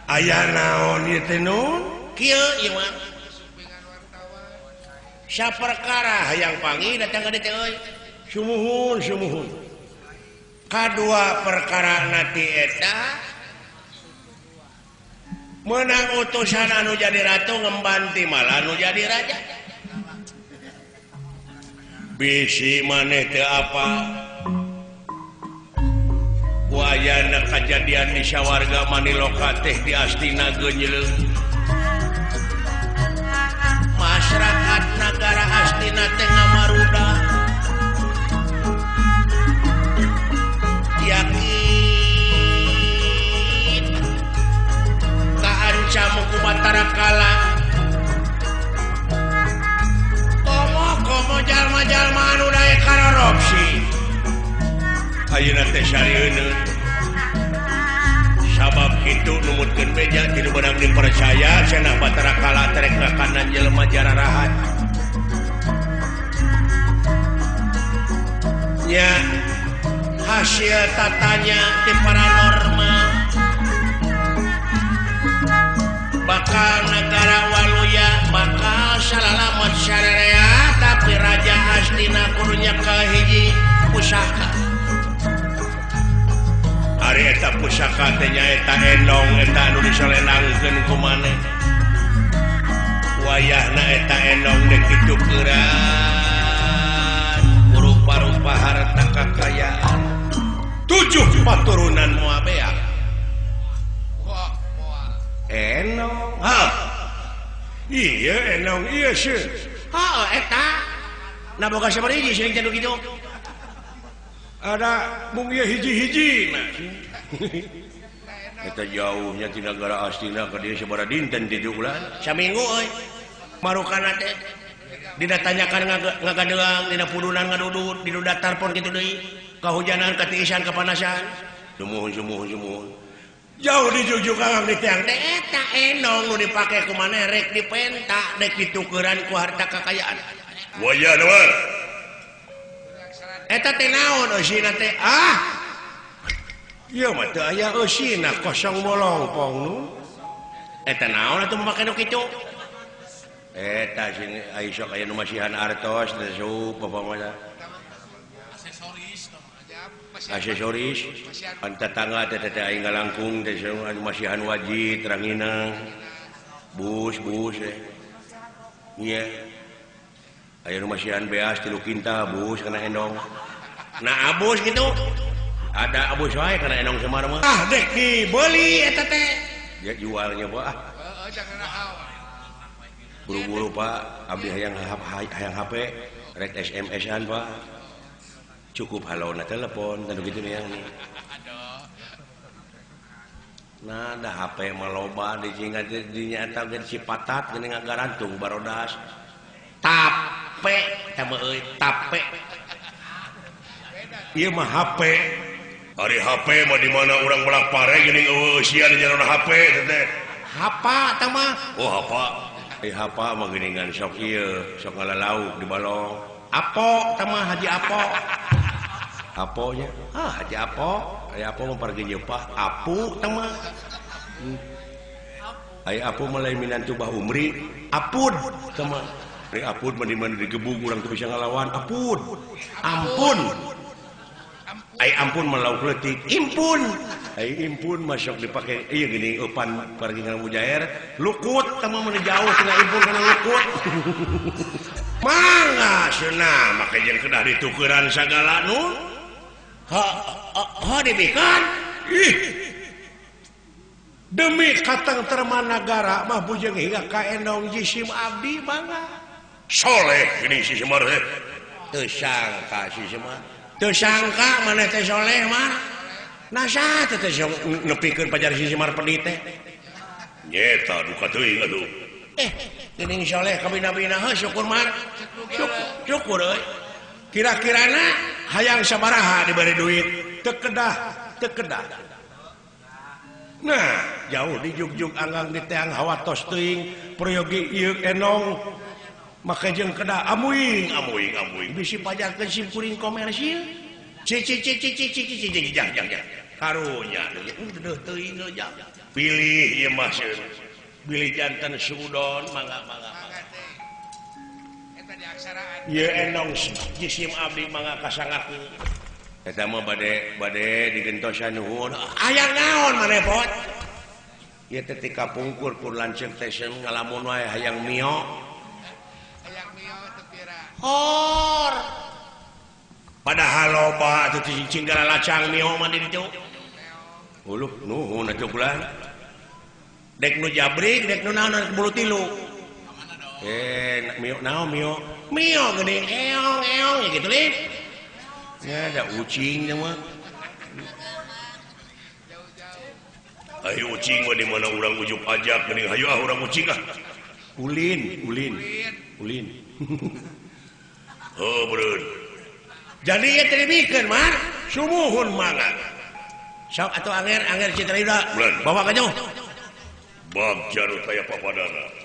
Ayah naon ieu teh nun? Kieu ieu mah. Saperkara hayang pangi datang ka dieu teh euy. Sumuhun. Kadua perkara nati eta menang utusan anu jadi ratu ngembanti malah anu jadi raja. Bisi maneh teu apa? Wayana kejadian di sawarga Maniloka teh di Astina geunyeuleuh. Masyarakat nagara Astina teh ngamaruda. Yakin kaancam ku Batara Kala. Komo jalma-jalma anu daek karoropsi. Ayeuna teh sarieun. Sabab kitu numutkeun beja tilu beunang dipercaya cenah Batara Kala terek ngakanan jelema jararahat. Nya hasil tatanya di paranormal bakal negara Waluya bakal salalamat sararea tapi Raja Astina kudunya kahiji pusaka. Ari eta pusaka teh nyaeta endong eta anu disolenangkeun ku maneh. Wayahna eta endong dek ditukeran rupa-rupa harta kekayaan. 7 paturunan Moabea. Enong. Iya enong iya sih. Eta. Na boga sabariji sing jadu kitu. Ada mung ieu hiji-hiji nah. Eta jauhnya ti nagara Astina ka dieu sabaraha dinten 7 bulan. Saminggu euy. Marukana teh didatanyakan ngagadeung dina pudunan ngadudut di datar pon kitu deui. Kahujanan, katiisan, kepanasan. Sumuhun. Jauh dijujuk kang di tiang teh eta enong nu dipake ku maneh rek dipenta dek ditukeran ku harta kekayaan. Waya naon? Eta teh naon eusina teh? Ieu mah teu aya eusina kosong molongpong nu. Eta naon atuh make nu kitu? Eta sini aya sok aya nu masihan artos teh sup apa mah. Aksesoris pantatangga teh aing ngalangkung teh masihan wajib terangina bus iya aya nu masihan beas 3 kinta bus kana endong nah abus gitu ada abus wae kana endong semar mah dek dibeuli eta teh ya jualnya Pak buru-buru Pak abdi hayang HP rek SMS-an Pak cukup halona telepon dan begitu nih yang nah ada HP maloba dijingat dinyata gen si patat geuning ngagarantung barodas tape tama euy tape ieu mah HP ari HP mah di mana urang belah pare geuning eueusian jalan HP teh hapa tah mah hapa hapa mah geuningan sok ieu sok ngalalauk di balong apo tah mah haji apo aponya Haji Apo aya Apo mempergi Jepang Apu teman aya Apo mulai minantu bah umri Apud teman dari Apud mandi digebuk urang teu bisa ngalawan Apud ampun aya ampun melauk leutik impun aya impun masuk dipake ieu gini eupan pergi nganggo jaer lukut teman mun jauh cenah impun kana lukut mangga cenah make jeung kedah ditukeran sagala nu dibikan demi katang terman negara mah bujeng hingga ka endong jisim abdi bangga soleh ini si Semar teu sangka si Semar teu sangka maneh teh soleh mah nasa teh nepikeun pajar si Semar pedit teh nyeta duka teuing atuh geuning soleh ka bina-bina syukur mar syukur euy kira-kirana hayang sabaraha diberi duit teu kedah nah jauh di jugjug anggang di teang hawatos teuing prayogi ieu enong make jeung kedah amuing bisi pajarkeun sim kuring komersil jang karunya pilih pilih jantan Sudon mangga Abdi mangga kasangaku eta mah bade digentosan nuhun aya naon manepot ieu teh ti kapungkur kur lanceuk teh ngalamun wae hayang mio hor padahal loba atuh cicing gara lacang mio mah di ditu uluh nuhun atuh bulan dek nu jabrik dek nu naon bulu tilu mio naon mio geuning eong gitu lih ya ada ucing mah ayo ucing mah di mana urang ujuk ajak geuning hayu urang ucing ulin oh bro jadi ya terbikeun mah sumuhun mangga sok atuh anger citra bawa ka jauh bab jarut aya papadana